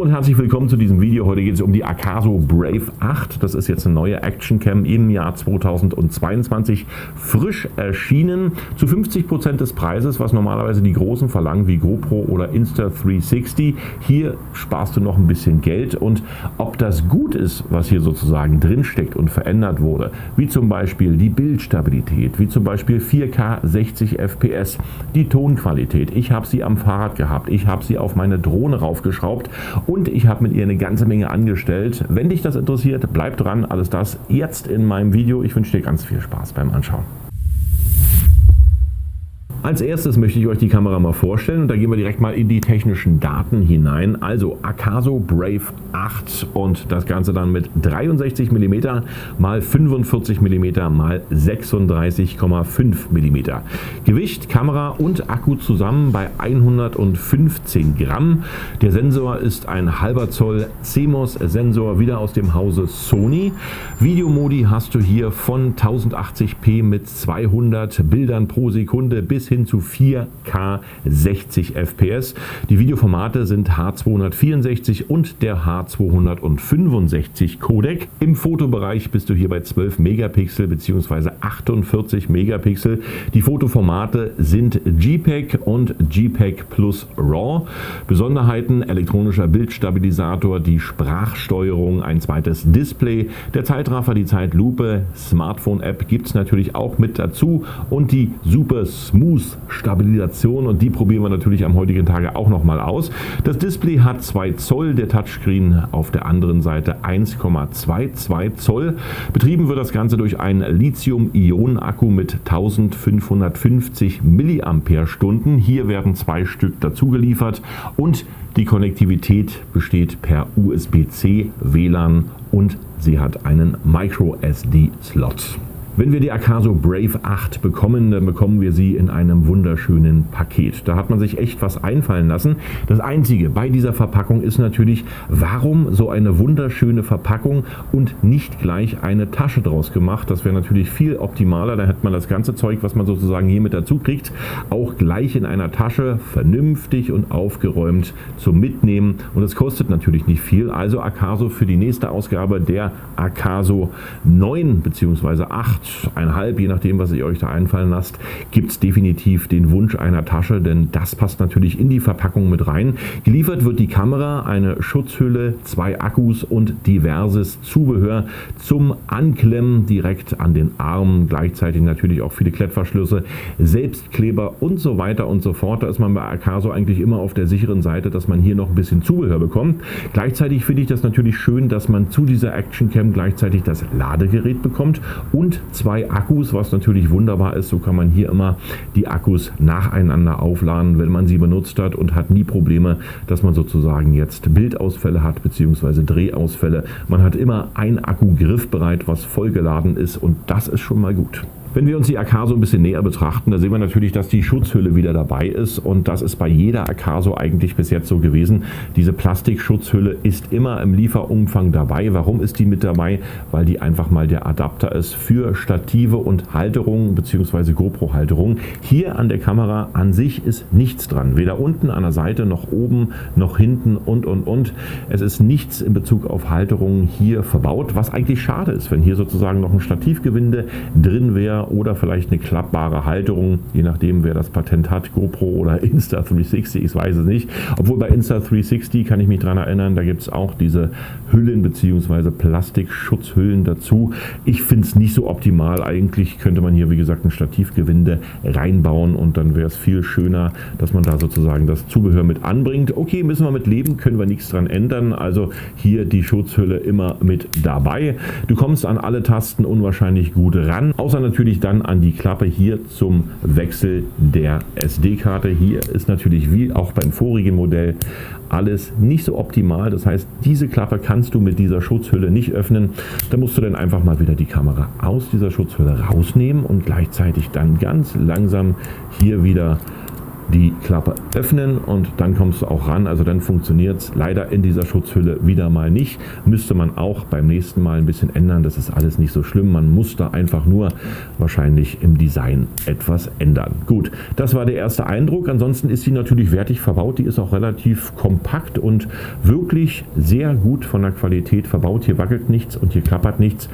Hallo und herzlich willkommen zu diesem Video. Heute geht es um die Akaso Brave 8. Das ist jetzt eine neue Actioncam im Jahr 2022 frisch erschienen. Zu 50% des Preises, was normalerweise die Großen verlangen wie GoPro oder Insta360. Hier sparst du noch ein bisschen Geld, und ob das gut ist, was hier sozusagen drin steckt und verändert wurde, wie zum Beispiel die Bildstabilität, wie zum Beispiel 4K 60 FPS, die Tonqualität. Ich habe sie am Fahrrad gehabt, ich habe sie auf meine Drohne raufgeschraubt und ich habe mit ihr eine ganze Menge angestellt. Wenn dich das interessiert, bleib dran. Alles das jetzt in meinem Video. Ich wünsche dir ganz viel Spaß beim Anschauen. Als erstes möchte ich euch die Kamera mal vorstellen, und da gehen wir direkt mal in die technischen Daten hinein. Also Akaso Brave 8 und das Ganze dann mit 63 mm x 45 mm x 36,5 mm. Gewicht, Kamera und Akku zusammen bei 115 Gramm. Der Sensor ist ein halber Zoll CMOS Sensor, wieder aus dem Hause Sony. Videomodi hast du hier von 1080p mit 200 Bildern pro Sekunde bis hin zu 4K 60 FPS. Die Videoformate sind H264 und der H265 Codec. Im Fotobereich bist du hier bei 12 Megapixel bzw. 48 Megapixel. Die Fotoformate sind JPEG und JPEG plus RAW. Besonderheiten: elektronischer Bildstabilisator, die Sprachsteuerung, ein zweites Display, der Zeitraffer, die Zeitlupe, Smartphone-App gibt es natürlich auch mit dazu und die Super Smooth Stabilisation, und die probieren wir natürlich am heutigen Tage auch noch mal aus. Das Display hat 2 Zoll, der Touchscreen auf der anderen Seite 1,22 Zoll. Betrieben wird das Ganze durch einen Lithium-Ionen-Akku mit 1550 mAh. Hier werden 2 Stück dazu geliefert, und die Konnektivität besteht per USB-C, WLAN, und sie hat einen Micro-SD-Slot. Wenn wir die Akaso Brave 8 bekommen, dann bekommen wir sie in einem wunderschönen Paket. Da hat man sich echt was einfallen lassen. Das Einzige bei dieser Verpackung ist natürlich, warum so eine wunderschöne Verpackung und nicht gleich eine Tasche draus gemacht. Das wäre natürlich viel optimaler. Da hätte man das ganze Zeug, was man sozusagen hier mit dazu kriegt, auch gleich in einer Tasche vernünftig und aufgeräumt zum Mitnehmen. Und es kostet natürlich nicht viel. Also Akaso für die nächste Ausgabe der Akaso 9 bzw. 8, 1,5, je nachdem, was ihr euch da einfallen lasst, gibt es definitiv den Wunsch einer Tasche, denn das passt natürlich in die Verpackung mit rein. Geliefert wird die Kamera, eine Schutzhülle, 2 Akkus und diverses Zubehör zum Anklemmen direkt an den Armen, gleichzeitig natürlich auch viele Klettverschlüsse, Selbstkleber und so weiter und so fort. Da ist man bei Akaso eigentlich immer auf der sicheren Seite, dass man hier noch ein bisschen Zubehör bekommt. Gleichzeitig finde ich das natürlich schön, dass man zu dieser Actioncam gleichzeitig das Ladegerät bekommt und 2 Akkus, was natürlich wunderbar ist. So kann man hier immer die Akkus nacheinander aufladen, wenn man sie benutzt hat, und hat nie Probleme, dass man sozusagen jetzt Bildausfälle hat bzw. Drehausfälle. Man hat immer ein Akku griffbereit, was vollgeladen ist, und das ist schon mal gut. Wenn wir uns die Akaso ein bisschen näher betrachten, da sehen wir natürlich, dass die Schutzhülle wieder dabei ist, und das ist bei jeder Akaso eigentlich bis jetzt so gewesen. Diese Plastikschutzhülle ist immer im Lieferumfang dabei. Warum ist die mit dabei? Weil die einfach mal der Adapter ist für Stative und Halterungen bzw. GoPro-Halterungen. Hier an der Kamera an sich ist nichts dran. Weder unten an der Seite noch oben noch hinten und. Es ist nichts in Bezug auf Halterungen hier verbaut, was eigentlich schade ist, wenn hier sozusagen noch ein Stativgewinde drin wäre oder vielleicht eine klappbare Halterung, je nachdem, wer das Patent hat, GoPro oder Insta360, ich weiß es nicht. Obwohl bei Insta360 kann ich mich daran erinnern, da gibt es auch diese Hüllen bzw. Plastikschutzhüllen dazu. Ich finde es nicht so optimal. Eigentlich könnte man hier, wie gesagt, ein Stativgewinde reinbauen, und dann wäre es viel schöner, dass man da sozusagen das Zubehör mit anbringt. Okay, müssen wir mit leben, können wir nichts dran ändern. Also hier die Schutzhülle immer mit dabei. Du kommst an alle Tasten unwahrscheinlich gut ran, außer natürlich dann an die Klappe hier zum Wechsel der SD-Karte. Hier ist natürlich wie auch beim vorigen Modell alles nicht so optimal. Das heißt, diese Klappe kannst du mit dieser Schutzhülle nicht öffnen. Da musst du dann einfach mal wieder die Kamera aus dieser Schutzhülle rausnehmen und gleichzeitig dann ganz langsam hier wieder die Klappe öffnen und dann kommst du auch ran. Also dann funktioniert es leider in dieser Schutzhülle wieder mal nicht. Müsste man auch beim nächsten Mal ein bisschen ändern. Das ist alles nicht so schlimm. Man muss da einfach nur wahrscheinlich im Design etwas ändern. Gut, das war der erste Eindruck. Ansonsten ist sie natürlich wertig verbaut. Die ist auch relativ kompakt und wirklich sehr gut von der Qualität verbaut. Hier wackelt nichts und hier klappert nichts.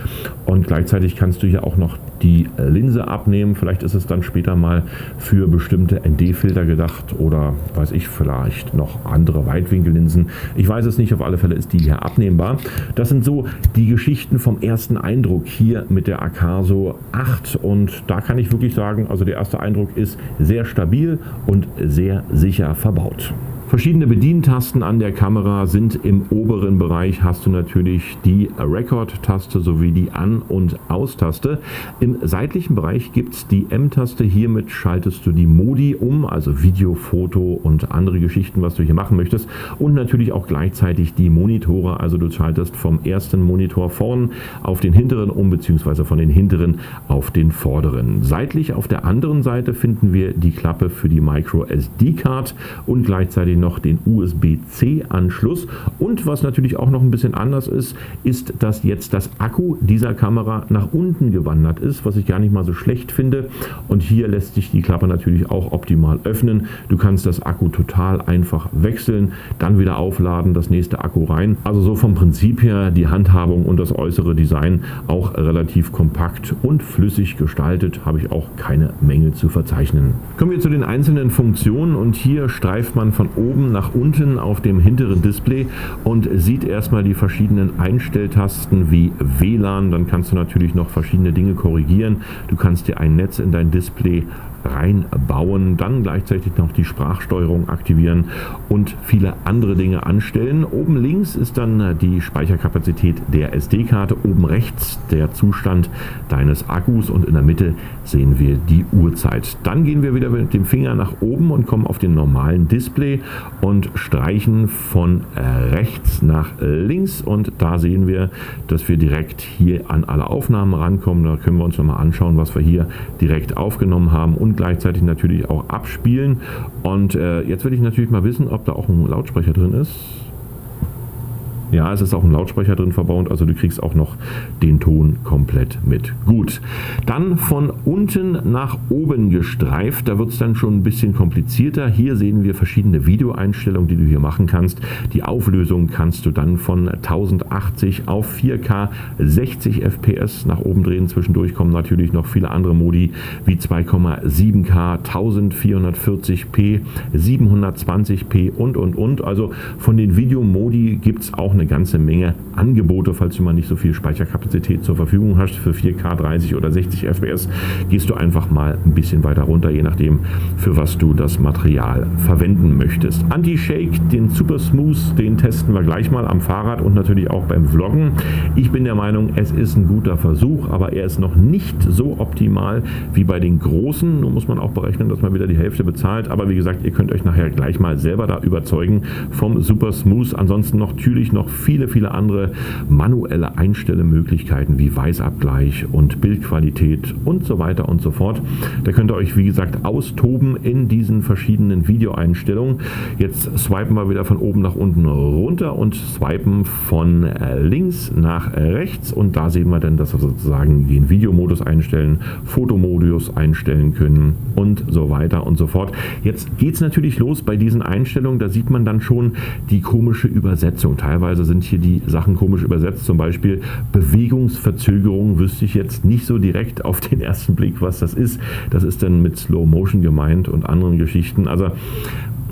Und gleichzeitig kannst du hier auch noch die Linse abnehmen. Vielleicht ist es dann später mal für bestimmte ND-Filter gedacht oder weiß ich, vielleicht noch andere Weitwinkellinsen. Ich weiß es nicht, auf alle Fälle ist die hier abnehmbar. Das sind so die Geschichten vom ersten Eindruck hier mit der Akaso 8 und da kann ich wirklich sagen, also der erste Eindruck ist sehr stabil und sehr sicher verbaut. Verschiedene Bedientasten an der Kamera sind im oberen Bereich, hast du natürlich die Record-Taste sowie die An- und Aus-Taste. Im seitlichen Bereich gibt es die M-Taste, hiermit schaltest du die Modi um, also Video, Foto und andere Geschichten, was du hier machen möchtest und natürlich auch gleichzeitig die Monitore, also du schaltest vom ersten Monitor vorn auf den hinteren um, beziehungsweise von den hinteren auf den vorderen. Seitlich auf der anderen Seite finden wir die Klappe für die Micro SD-Card und gleichzeitig noch den USB-C-Anschluss und was natürlich auch noch ein bisschen anders ist, ist, dass jetzt das Akku dieser Kamera nach unten gewandert ist, was ich gar nicht mal so schlecht finde und hier lässt sich die Klappe natürlich auch optimal öffnen. Du kannst das Akku total einfach wechseln, dann wieder aufladen, das nächste Akku rein. Also so vom Prinzip her die Handhabung und das äußere Design auch relativ kompakt und flüssig gestaltet, habe ich auch keine Mängel zu verzeichnen. Kommen wir zu den einzelnen Funktionen und hier streift man von oben nach unten auf dem hinteren Display und sieht erstmal die verschiedenen Einstelltasten wie WLAN, dann kannst du natürlich noch verschiedene Dinge korrigieren. Du kannst dir ein Netz in dein Display reinbauen, dann gleichzeitig noch die Sprachsteuerung aktivieren und viele andere Dinge anstellen. Oben links ist dann die Speicherkapazität der SD-Karte, oben rechts der Zustand deines Akkus und in der Mitte sehen wir die Uhrzeit. Dann gehen wir wieder mit dem Finger nach oben und kommen auf den normalen Display und streichen von rechts nach links und da sehen wir, dass wir direkt hier an alle Aufnahmen rankommen. Da können wir uns nochmal anschauen, was wir hier direkt aufgenommen haben und gleichzeitig natürlich auch abspielen. Und jetzt will ich natürlich mal wissen, ob da auch ein Lautsprecher drin ist. Ja, es ist auch ein Lautsprecher drin verbaut, also du kriegst auch noch den Ton komplett mit. Gut, dann von unten nach oben gestreift, da wird es dann schon ein bisschen komplizierter. Hier sehen wir verschiedene Videoeinstellungen, die du hier machen kannst. Die Auflösung kannst du dann von 1080 auf 4K 60 FPS nach oben drehen. Zwischendurch kommen natürlich noch viele andere Modi wie 2,7K, 1440p, 720p und. Also von den Videomodi gibt es auch eine ganze Menge Angebote, falls du mal nicht so viel Speicherkapazität zur Verfügung hast. Für 4K 30 oder 60 FPS gehst du einfach mal ein bisschen weiter runter, je nachdem, für was du das Material verwenden möchtest. Anti-Shake, den Super Smooth, den testen wir gleich mal am Fahrrad und natürlich auch beim Vloggen. Ich bin der Meinung, es ist ein guter Versuch, aber er ist noch nicht so optimal wie bei den großen. Nun muss man auch berechnen, dass man wieder die Hälfte bezahlt, aber wie gesagt, ihr könnt euch nachher gleich mal selber da überzeugen vom Super Smooth. Ansonsten natürlich noch viele andere manuelle Einstellmöglichkeiten wie Weißabgleich und Bildqualität und so weiter und so fort. Da könnt ihr euch wie gesagt austoben in diesen verschiedenen Videoeinstellungen. Jetzt swipen wir wieder von oben nach unten runter und swipen von links nach rechts und da sehen wir dann, dass wir sozusagen den Videomodus einstellen, Fotomodus einstellen können und so weiter und so fort. Jetzt geht es natürlich los bei diesen Einstellungen, da sieht man dann schon die komische Übersetzung. Teilweise sind hier die Sachen komisch übersetzt, zum Beispiel Bewegungsverzögerung, wüsste ich jetzt nicht so direkt auf den ersten Blick, was das ist. Das ist dann mit Slow Motion gemeint und anderen Geschichten. Also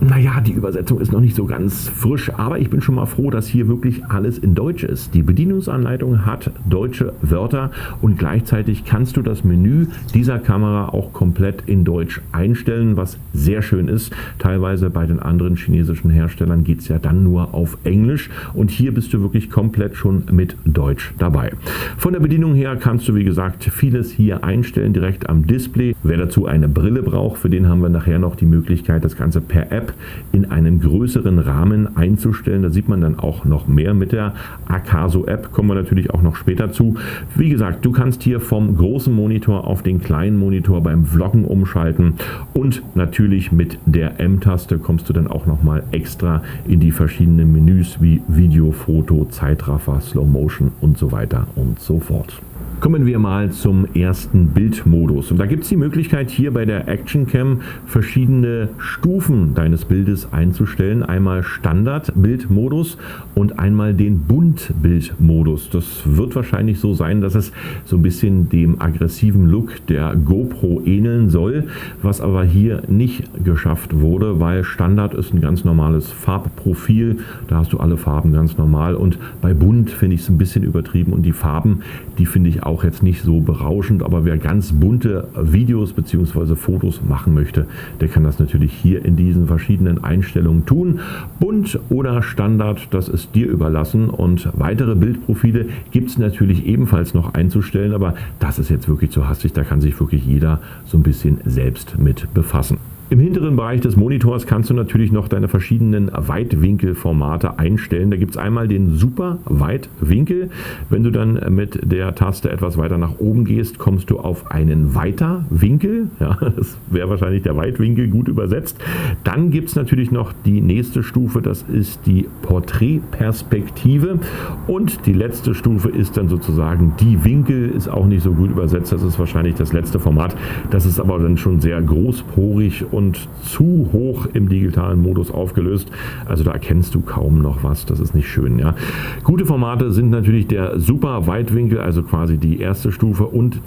naja, die Übersetzung ist noch nicht so ganz frisch, aber ich bin schon mal froh, dass hier wirklich alles in Deutsch ist. Die Bedienungsanleitung hat deutsche Wörter und gleichzeitig kannst du das Menü dieser Kamera auch komplett in Deutsch einstellen, was sehr schön ist. Teilweise bei den anderen chinesischen Herstellern geht es ja dann nur auf Englisch und hier bist du wirklich komplett schon mit Deutsch dabei. Von der Bedienung her kannst du, wie gesagt, vieles hier einstellen, direkt am Display. Wer dazu eine Brille braucht, für den haben wir nachher noch die Möglichkeit, das Ganze per App in einem größeren Rahmen einzustellen. Da sieht man dann auch noch mehr mit der Acaso App, kommen wir natürlich auch noch später zu. Wie gesagt, du kannst hier vom großen Monitor auf den kleinen Monitor beim Vloggen umschalten und natürlich mit der M-Taste kommst du dann auch nochmal extra in die verschiedenen Menüs wie Video, Foto, Zeitraffer, Slow Motion und so weiter und so fort. Kommen wir mal zum ersten Bildmodus. Und da gibt es die Möglichkeit, hier bei der Action Cam verschiedene Stufen deines Bildes einzustellen. Einmal Standard-Bildmodus und einmal den Bunt-Bildmodus. Das wird wahrscheinlich so sein, dass es so ein bisschen dem aggressiven Look der GoPro ähneln soll, was aber hier nicht geschafft wurde, weil Standard ist ein ganz normales Farbprofil. Da hast du alle Farben ganz normal und bei Bunt finde ich es ein bisschen übertrieben und die Farben, die finde ich auch jetzt nicht so berauschend, aber wer ganz bunte Videos bzw. Fotos machen möchte, der kann das natürlich hier in diesen verschiedenen Einstellungen tun. Bunt oder Standard, das ist dir überlassen und weitere Bildprofile gibt es natürlich ebenfalls noch einzustellen, aber das ist jetzt wirklich zu hastig, da kann sich wirklich jeder so ein bisschen selbst mit befassen. Im hinteren Bereich des Monitors kannst du natürlich noch deine verschiedenen Weitwinkelformate einstellen. Da gibt es einmal den Super Weitwinkel. Wenn du dann mit der Taste etwas weiter nach oben gehst, kommst du auf einen Weiterwinkel. Ja, das wäre wahrscheinlich der Weitwinkel, gut übersetzt. Dann gibt es natürlich noch die nächste Stufe, das ist die Porträtperspektive. Und die letzte Stufe ist dann sozusagen die Winkel, ist auch nicht so gut übersetzt. Das ist wahrscheinlich das letzte Format. Das ist aber dann schon sehr großporig und zu hoch im digitalen Modus aufgelöst. Also da erkennst du kaum noch was. Das ist nicht schön. Ja. Gute Formate sind natürlich der Super Weitwinkel, also quasi die erste Stufe und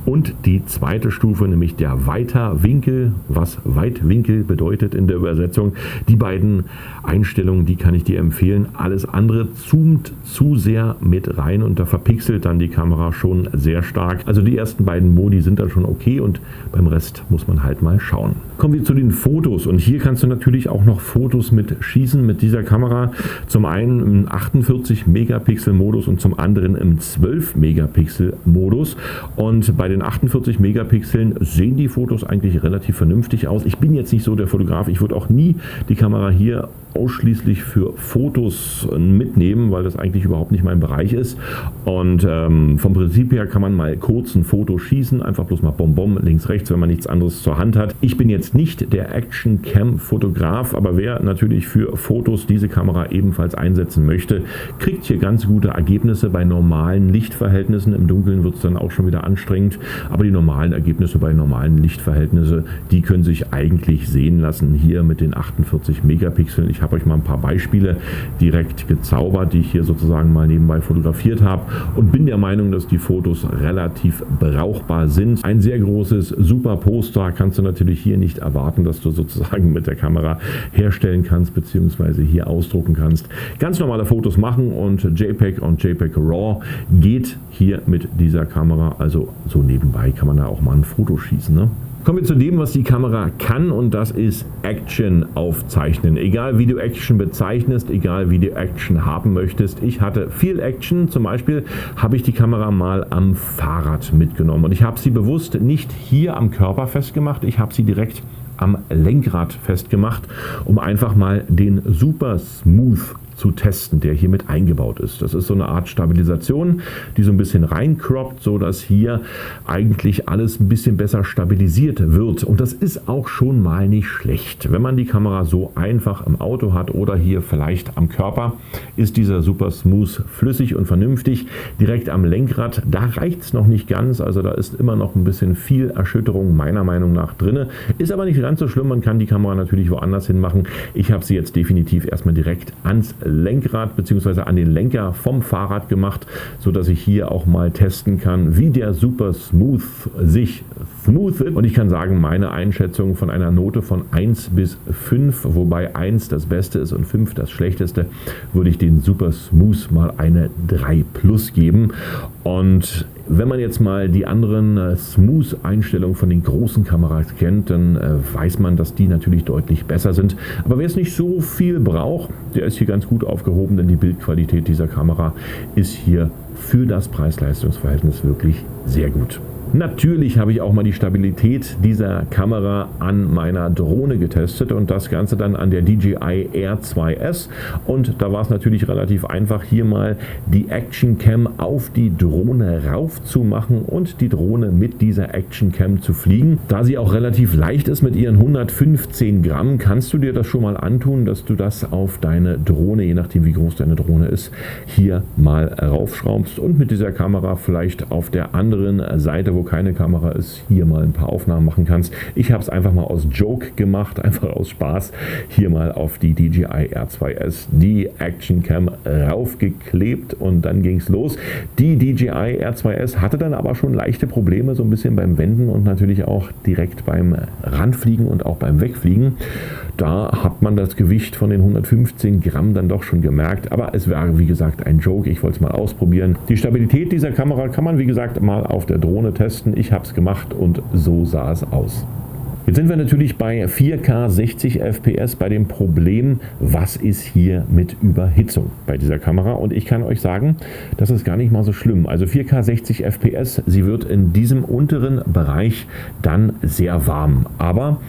die zweite Stufe, nämlich der Weiterwinkel, was Weitwinkel bedeutet in der Übersetzung. Die beiden Einstellungen, die kann ich dir empfehlen. Alles andere zoomt zu sehr mit rein und da verpixelt dann die Kamera schon sehr stark. Also die ersten beiden Modi sind dann schon okay und beim Rest muss man halt mal schauen. Kommen wir zu den Fotos und hier kannst du natürlich auch noch Fotos mit schießen mit dieser Kamera. Zum einen im 48 Megapixel Modus und zum anderen im 12 Megapixel Modus. Und bei den 48 Megapixeln sehen die Fotos eigentlich relativ vernünftig aus. Ich bin jetzt nicht so der Fotograf, ich würde auch nie die Kamera hier ausschließlich für Fotos mitnehmen, weil das eigentlich überhaupt nicht mein Bereich ist. Und vom Prinzip her kann man mal kurz ein Foto schießen, einfach bloß mal Bom links, rechts, wenn man nichts anderes zur Hand hat. Ich bin jetzt nicht der Action Cam Fotograf, aber wer natürlich für Fotos diese Kamera ebenfalls einsetzen möchte, kriegt hier ganz gute Ergebnisse bei normalen Lichtverhältnissen. Im Dunkeln wird es dann auch schon wieder anstrengend, aber die normalen Ergebnisse bei normalen Lichtverhältnissen, die können sich eigentlich sehen lassen hier mit den 48 Megapixeln. Ich habe euch mal ein paar Beispiele direkt gezaubert, die ich hier sozusagen mal nebenbei fotografiert habe und bin der Meinung, dass die Fotos relativ brauchbar sind. Ein sehr großes Super Poster kannst du natürlich hier nicht erwarten, dass du sozusagen mit der Kamera herstellen kannst bzw. hier ausdrucken kannst. Ganz normale Fotos machen und JPEG und JPEG RAW geht hier mit dieser Kamera, also so nebenbei kann man da auch mal ein Foto schießen. Ne? Kommen wir zu dem, was die Kamera kann und das ist Action aufzeichnen. Egal wie du Action bezeichnest, egal wie du Action haben möchtest. Ich hatte viel Action, zum Beispiel habe ich die Kamera mal am Fahrrad mitgenommen und ich habe sie bewusst nicht hier am Körper festgemacht, ich habe sie direkt am Lenkrad festgemacht, um einfach mal den Super Smooth zu testen, der hier mit eingebaut ist. Das ist so eine Art Stabilisation, die so ein bisschen reincroppt, so dass hier eigentlich alles ein bisschen besser stabilisiert wird. Und das ist auch schon mal nicht schlecht. Wenn man die Kamera so einfach im Auto hat oder hier vielleicht am Körper, ist dieser Super Smooth flüssig und vernünftig. Direkt am Lenkrad, da reicht es noch nicht ganz. Also da ist immer noch ein bisschen viel Erschütterung meiner Meinung nach drin. Ist aber nicht ganz so schlimm. Man kann die Kamera natürlich woanders hin machen. Ich habe sie jetzt definitiv erstmal direkt ans Lenkrad bzw. an den Lenker vom Fahrrad gemacht, so dass ich hier auch mal testen kann, wie der Super Smooth sich smoothet. Und ich kann sagen, meine Einschätzung von einer Note von 1 bis 5, wobei 1 das Beste ist und 5 das Schlechteste, würde ich den Super Smooth mal eine 3 plus geben. Und wenn man jetzt mal die anderen Smooth-Einstellungen von den großen Kameras kennt, dann weiß man, dass die natürlich deutlich besser sind. Aber wer es nicht so viel braucht, der ist hier ganz gut aufgehoben, denn die Bildqualität dieser Kamera ist hier für das Preis-Leistungs-Verhältnis wirklich sehr gut. Natürlich habe ich auch mal die Stabilität dieser Kamera an meiner Drohne getestet und das Ganze dann an der DJI Air 2S, und da war es natürlich relativ einfach, hier mal die Action Cam auf die Drohne rauf zu machen und die Drohne mit dieser Action Cam zu fliegen. Da sie auch relativ leicht ist mit ihren 115 Gramm, kannst du dir das schon mal antun, dass du das auf deine Drohne, je nachdem wie groß deine Drohne ist, hier mal raufschraubst und mit dieser Kamera vielleicht auf der anderen Seite, wo keine Kamera ist, hier mal ein paar Aufnahmen machen kannst. Ich habe es einfach mal aus Joke gemacht, einfach aus Spaß, hier mal auf die DJI R2S die Action Cam raufgeklebt und dann ging es los. Die DJI R2S hatte dann aber schon leichte Probleme, so ein bisschen beim Wenden und natürlich auch direkt beim Ranfliegen und auch beim Wegfliegen. Da hat man das Gewicht von den 115 Gramm dann doch schon gemerkt, aber es war wie gesagt ein Joke, ich wollte es mal ausprobieren. Die Stabilität dieser Kamera kann man wie gesagt mal auf der Drohne testen. Ich habe es gemacht und so sah es aus. Jetzt sind wir natürlich bei 4K 60 FPS bei dem Problem, was ist hier mit Überhitzung bei dieser Kamera, und ich kann euch sagen, das ist gar nicht mal so schlimm. Also 4K 60 FPS, sie wird in diesem unteren Bereich dann sehr warm, aber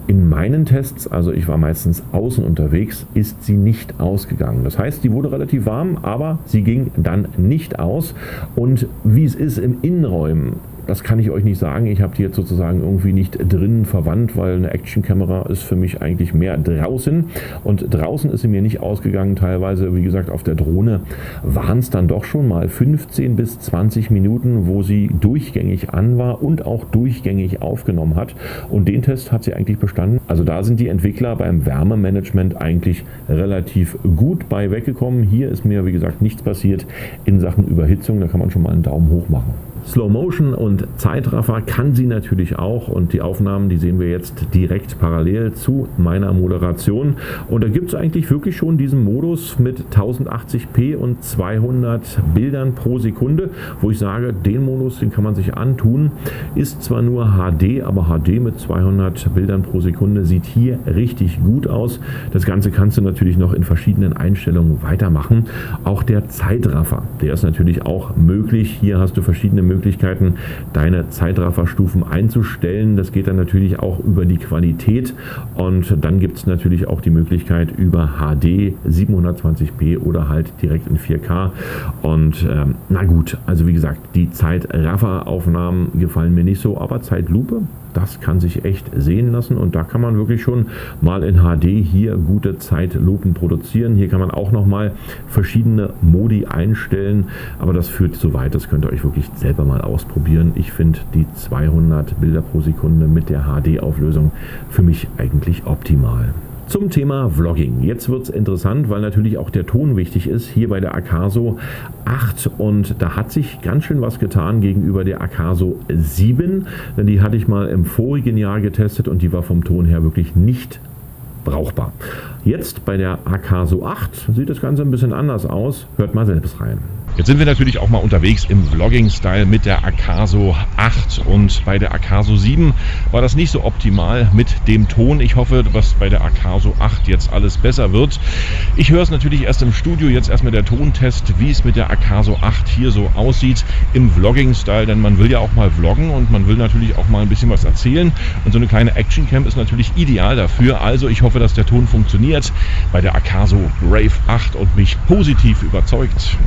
in meinen Tests, also ich war meistens außen unterwegs, ist sie nicht ausgegangen. Das heißt, die wurde relativ warm, aber sie ging dann nicht aus, und wie es ist im Innenräumen, das kann ich euch nicht sagen. Ich habe die jetzt sozusagen irgendwie nicht drinnen verwandt, weil eine Actionkamera ist für mich eigentlich mehr draußen, und draußen ist sie mir nicht ausgegangen. Teilweise, wie gesagt, auf der Drohne waren es dann doch schon mal 15 bis 20 Minuten, wo sie durchgängig an war und auch durchgängig aufgenommen hat, und den Test hat sie eigentlich bestanden. Also da sind die Entwickler beim Wärmemanagement eigentlich relativ gut bei weggekommen. Hier ist mir, wie gesagt, nichts passiert in Sachen Überhitzung. Da kann man schon mal einen Daumen hoch machen. Slow Motion und Zeitraffer kann sie natürlich auch, und die Aufnahmen, die sehen wir jetzt direkt parallel zu meiner Moderation, und da gibt es eigentlich wirklich schon diesen Modus mit 1080p und 200 Bildern pro Sekunde, wo ich sage, den Modus, den kann man sich antun, ist zwar nur HD, aber HD mit 200 Bildern pro Sekunde sieht hier richtig gut aus. Das Ganze kannst du natürlich noch in verschiedenen Einstellungen weitermachen. Auch der Zeitraffer, der ist natürlich auch möglich. Hier hast du verschiedene Möglichkeiten, deine Zeitrafferstufen einzustellen. Das geht dann natürlich auch über die Qualität, und dann gibt es natürlich auch die Möglichkeit über HD 720p oder halt direkt in 4K. Und na gut, also wie gesagt, die Zeitrafferaufnahmen gefallen mir nicht so, aber Zeitlupe, das kann sich echt sehen lassen, und da kann man wirklich schon mal in HD hier gute Zeitlupen produzieren. Hier kann man auch noch mal verschiedene Modi einstellen, aber das führt zu weit, das könnt ihr euch wirklich selber mal ausprobieren. Ich finde die 200 Bilder pro Sekunde mit der HD-Auflösung für mich eigentlich optimal. Zum Thema Vlogging. Jetzt wird es interessant, weil natürlich auch der Ton wichtig ist, hier bei der Akaso 8, und da hat sich ganz schön was getan gegenüber der Akaso 7, denn die hatte ich mal im vorigen Jahr getestet und die war vom Ton her wirklich nicht brauchbar. Jetzt bei der Akaso 8 sieht das Ganze ein bisschen anders aus. Hört mal selbst rein. Jetzt sind wir natürlich auch mal unterwegs im Vlogging-Style mit der Akaso 8, und bei der Akaso 7 war das nicht so optimal mit dem Ton. Ich hoffe, dass bei der Akaso 8 jetzt alles besser wird. Ich höre es natürlich erst im Studio, jetzt erstmal der Tontest, wie es mit der Akaso 8 hier so aussieht im Vlogging-Style, denn man will ja auch mal vloggen und man will natürlich auch mal ein bisschen was erzählen, und so eine kleine Action-Cam ist natürlich ideal dafür. Also ich hoffe, dass der Ton funktioniert bei der Akaso Brave 8 und mich positiv überzeugt.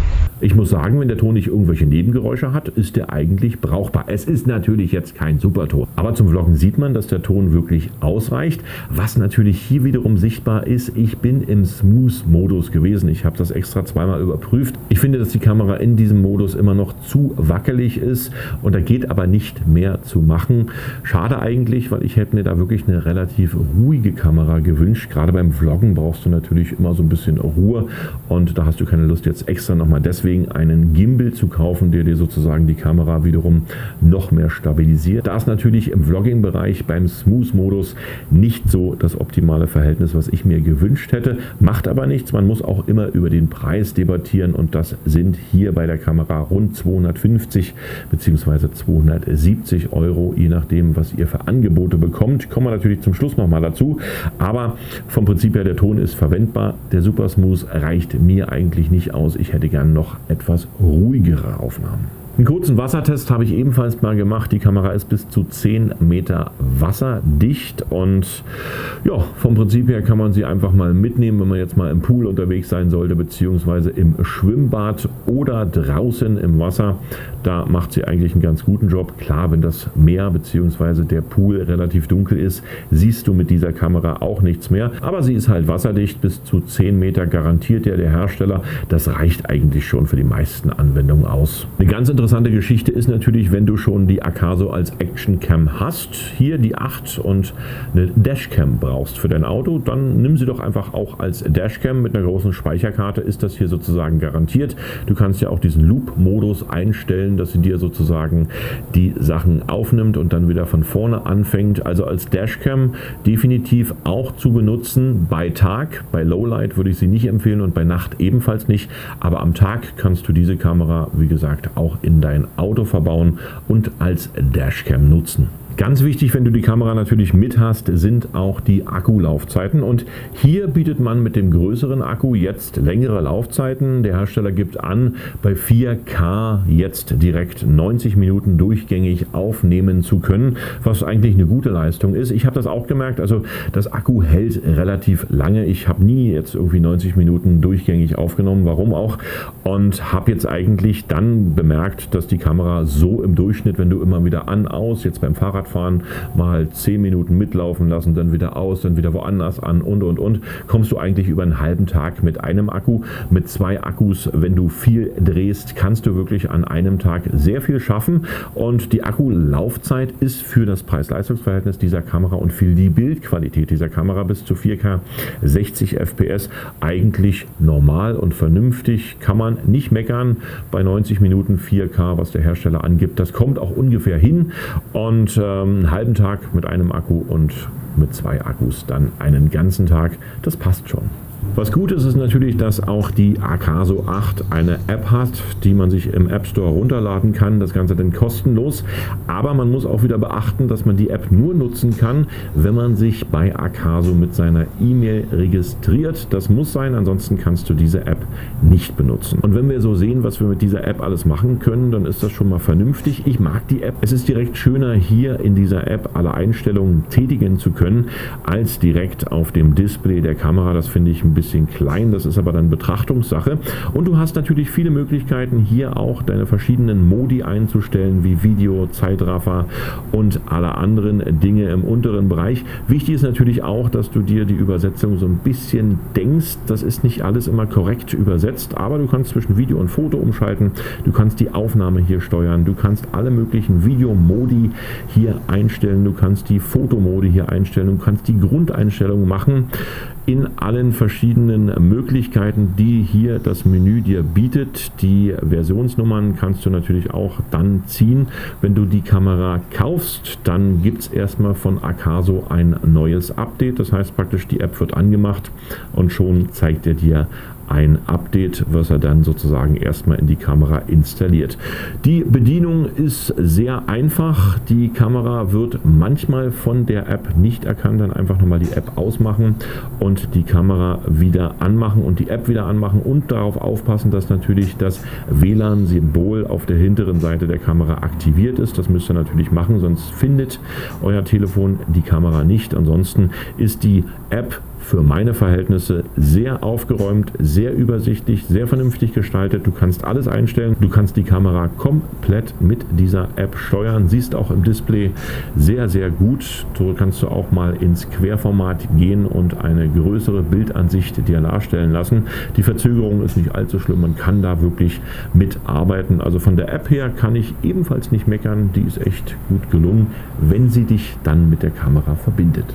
Ich muss sagen, wenn der Ton nicht irgendwelche Nebengeräusche hat, ist der eigentlich brauchbar. Es ist natürlich jetzt kein Superton, aber zum Vloggen sieht man, dass der Ton wirklich ausreicht. Was natürlich hier wiederum sichtbar ist, ich bin im Smooth-Modus gewesen. Ich habe das extra zweimal überprüft. Ich finde, dass die Kamera in diesem Modus immer noch zu wackelig ist, und da geht aber nicht mehr zu machen. Schade eigentlich, weil ich hätte mir da wirklich eine relativ ruhige Kamera gewünscht. Gerade beim Vloggen brauchst du natürlich immer so ein bisschen Ruhe, und da hast du keine Lust jetzt extra nochmal deswegen einen Gimbal zu kaufen, der dir sozusagen die Kamera wiederum noch mehr stabilisiert. Da ist natürlich im Vlogging-Bereich beim Smooth-Modus nicht so das optimale Verhältnis, was ich mir gewünscht hätte. Macht aber nichts, man muss auch immer über den Preis debattieren, und das sind hier bei der Kamera rund 250 bzw. 270 Euro, je nachdem, was ihr für Angebote bekommt. Kommen wir natürlich zum Schluss nochmal dazu, aber vom Prinzip her, der Ton ist verwendbar. Der Super Smooth reicht mir eigentlich nicht aus. Ich hätte gern noch etwas ruhigere Aufnahmen. Einen kurzen Wassertest habe ich ebenfalls mal gemacht. Die Kamera ist bis zu 10 Meter wasserdicht und ja, vom Prinzip her kann man sie einfach mal mitnehmen, wenn man jetzt mal im Pool unterwegs sein sollte, beziehungsweise im Schwimmbad oder draußen im Wasser. Da macht sie eigentlich einen ganz guten Job. Klar, wenn das Meer beziehungsweise der Pool relativ dunkel ist, siehst du mit dieser Kamera auch nichts mehr. Aber sie ist halt wasserdicht, bis zu 10 Meter garantiert der Hersteller. Das reicht eigentlich schon für die meisten Anwendungen aus. Eine ganz interessante Geschichte ist natürlich, wenn du schon die Akaso als Actioncam hast, hier die 8 und eine Dashcam brauchst für dein Auto, dann nimm sie doch einfach auch als Dashcam. Mit einer großen Speicherkarte ist das hier sozusagen garantiert. Du kannst ja auch diesen Loop-Modus einstellen, dass sie dir sozusagen die Sachen aufnimmt und dann wieder von vorne anfängt. Also als Dashcam definitiv auch zu benutzen bei Tag. Bei Lowlight würde ich sie nicht empfehlen und bei Nacht ebenfalls nicht. Aber am Tag kannst du diese Kamera, wie gesagt, auch in dein Auto verbauen und als Dashcam nutzen. Ganz wichtig, wenn du die Kamera natürlich mit hast, sind auch die Akkulaufzeiten und hier bietet man mit dem größeren Akku jetzt längere Laufzeiten. Der Hersteller gibt an, bei 4K jetzt direkt 90 Minuten durchgängig aufnehmen zu können, was eigentlich eine gute Leistung ist. Ich habe das auch gemerkt, also das Akku hält relativ lange. Ich habe nie jetzt irgendwie 90 Minuten durchgängig aufgenommen, warum auch, und habe jetzt eigentlich dann bemerkt, dass die Kamera so im Durchschnitt, wenn du immer wieder an, aus, jetzt beim Fahrradfahren mal 10 Minuten mitlaufen lassen, dann wieder aus, dann wieder woanders an und, kommst du eigentlich über einen halben Tag mit einem Akku. Mit 2 Akkus, wenn du viel drehst, kannst du wirklich an einem Tag sehr viel schaffen und die Akkulaufzeit ist für das Preis-Leistungs-Verhältnis dieser Kamera und für die Bildqualität dieser Kamera bis zu 4K 60 FPS eigentlich normal und vernünftig, kann man nicht meckern. Bei 90 Minuten 4K, was der Hersteller angibt, das kommt auch ungefähr hin und einen halben Tag mit einem Akku und mit 2 Akkus dann einen ganzen Tag, das passt schon. Was gut ist, ist natürlich, dass auch die Akaso 8 eine App hat, die man sich im App Store runterladen kann. Das Ganze dann kostenlos. Aber man muss auch wieder beachten, dass man die App nur nutzen kann, wenn man sich bei Akaso mit seiner E-Mail registriert. Das muss sein, ansonsten kannst du diese App nicht benutzen. Und wenn wir so sehen, was wir mit dieser App alles machen können, dann ist das schon mal vernünftig. Ich mag die App. Es ist direkt schöner, hier in dieser App alle Einstellungen tätigen zu können, als direkt auf dem Display der Kamera. Das finde ich ein bisschen klein, das ist aber dann Betrachtungssache. Und du hast natürlich viele Möglichkeiten, hier auch deine verschiedenen Modi einzustellen, wie Video, Zeitraffer und alle anderen Dinge im unteren Bereich. Wichtig ist natürlich auch, dass du dir die Übersetzung so ein bisschen denkst. Das ist nicht alles immer korrekt übersetzt, aber du kannst zwischen Video und Foto umschalten. Du kannst die Aufnahme hier steuern. Du kannst alle möglichen Videomodi hier einstellen. Du kannst die Fotomodi hier einstellen. Du kannst die Grundeinstellungen machen in allen verschiedenen Möglichkeiten, die hier das Menü dir bietet. Die Versionsnummern kannst du natürlich auch dann ziehen. Wenn du die Kamera kaufst, dann gibt es erstmal von Akaso ein neues Update. Das heißt praktisch, die App wird angemacht und schon zeigt er dir ein Update, was er dann sozusagen erstmal in die Kamera installiert. Die Bedienung ist sehr einfach. Die Kamera wird manchmal von der App nicht erkannt. Dann einfach nochmal die App ausmachen und die Kamera wieder anmachen und die App wieder anmachen und darauf aufpassen, dass natürlich das WLAN-Symbol auf der hinteren Seite der Kamera aktiviert ist. Das müsst ihr natürlich machen, sonst findet euer Telefon die Kamera nicht. Ansonsten ist die App für meine Verhältnisse sehr aufgeräumt, sehr übersichtlich, sehr vernünftig gestaltet. Du kannst alles einstellen. Du kannst die Kamera komplett mit dieser App steuern. Siehst auch im Display sehr, sehr gut. So kannst du auch mal ins Querformat gehen und eine größere Bildansicht dir darstellen lassen. Die Verzögerung ist nicht allzu schlimm. Man kann da wirklich mitarbeiten. Also von der App her kann ich ebenfalls nicht meckern. Die ist echt gut gelungen, wenn sie dich dann mit der Kamera verbindet.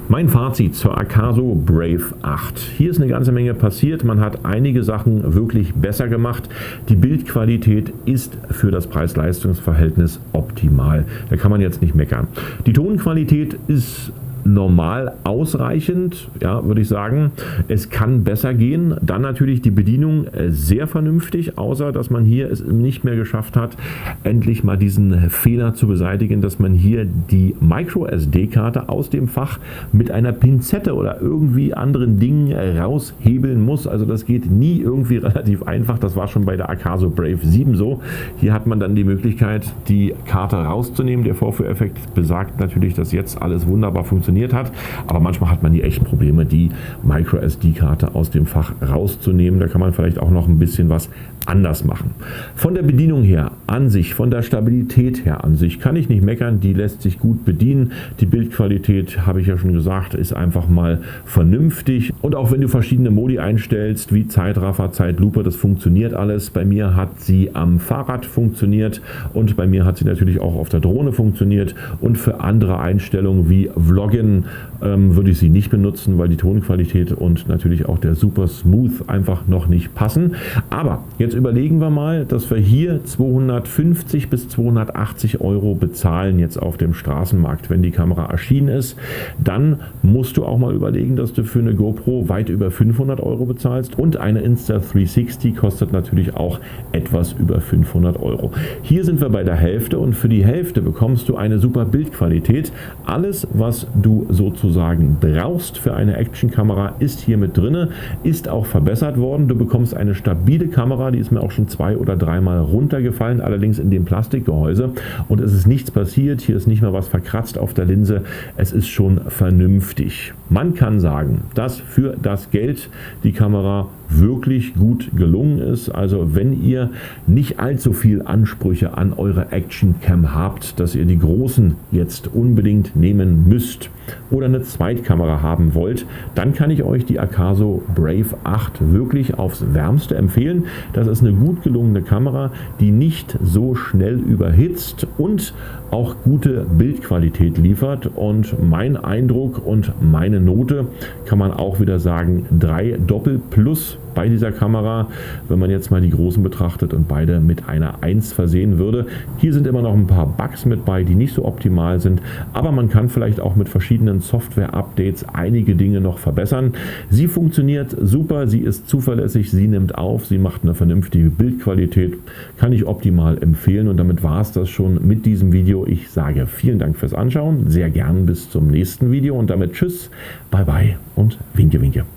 Mein Fazit zur Akaso Brave 8. Hier ist eine ganze Menge passiert. Man hat einige Sachen wirklich besser gemacht. Die Bildqualität ist für das Preis-Leistungs-Verhältnis optimal. Da kann man jetzt nicht meckern. Die Tonqualität ist normal ausreichend, ja, würde ich sagen. Es kann besser gehen. Dann natürlich die Bedienung sehr vernünftig, außer dass man hier es nicht mehr geschafft hat, endlich mal diesen Fehler zu beseitigen, dass man hier die MicroSD-Karte aus dem Fach mit einer Pinzette oder irgendwie anderen Dingen raushebeln muss. Also das geht nie irgendwie relativ einfach. Das war schon bei der Akaso Brave 7 so. Hier hat man dann die Möglichkeit, die Karte rauszunehmen. Der Vorführeffekt besagt natürlich, dass jetzt alles wunderbar funktioniert hat, aber manchmal hat man die echten Probleme, die MicroSD-Karte aus dem Fach rauszunehmen. Da kann man vielleicht auch noch ein bisschen was anders machen. Von der Bedienung her an sich, von der Stabilität her an sich, kann ich nicht meckern, die lässt sich gut bedienen. Die Bildqualität, habe ich ja schon gesagt, ist einfach mal vernünftig, und auch wenn du verschiedene Modi einstellst, wie Zeitraffer, Zeitlupe, das funktioniert alles. Bei mir hat sie am Fahrrad funktioniert und bei mir hat sie natürlich auch auf der Drohne funktioniert, und für andere Einstellungen wie Vloggen würde ich sie nicht benutzen, weil die Tonqualität und natürlich auch der Super Smooth einfach noch nicht passen. Aber jetzt überlegen wir mal, dass wir hier 250 bis 280 Euro bezahlen jetzt auf dem Straßenmarkt, wenn die Kamera erschienen ist. Dann musst du auch mal überlegen, dass du für eine GoPro weit über 500 Euro bezahlst, und eine Insta360 kostet natürlich auch etwas über 500 Euro. Hier sind wir bei der Hälfte, und für die Hälfte bekommst du eine super Bildqualität. Alles, was du sozusagen brauchst für eine Actionkamera, ist hier mit drin, ist auch verbessert worden. Du bekommst eine stabile Kamera, die ist mir auch schon 2- oder 3-mal runtergefallen, allerdings in dem Plastikgehäuse, und es ist nichts passiert. Hier ist nicht mal was verkratzt auf der Linse. Es ist schon vernünftig. Man kann sagen, dass für das Geld die Kamera wirklich gut gelungen ist. Also wenn ihr nicht allzu viel Ansprüche an eure Actioncam habt, dass ihr die großen jetzt unbedingt nehmen müsst oder eine Zweitkamera haben wollt, dann kann ich euch die Akaso Brave 8 wirklich aufs Wärmste empfehlen. Das ist eine gut gelungene Kamera, die nicht so schnell überhitzt und auch gute Bildqualität liefert, und mein Eindruck und meine Note kann man auch wieder sagen 3 Doppel plus bei dieser Kamera, wenn man jetzt mal die großen betrachtet und beide mit einer 1 versehen würde. Hier sind immer noch ein paar Bugs mit bei, die nicht so optimal sind, aber man kann vielleicht auch mit verschiedenen Software-Updates einige Dinge noch verbessern. Sie funktioniert super, sie ist zuverlässig, sie nimmt auf, sie macht eine vernünftige Bildqualität, kann ich optimal empfehlen, und damit war es das schon mit diesem Video. Ich sage vielen Dank fürs Anschauen, sehr gern bis zum nächsten Video, und damit tschüss, bye bye und winke winke.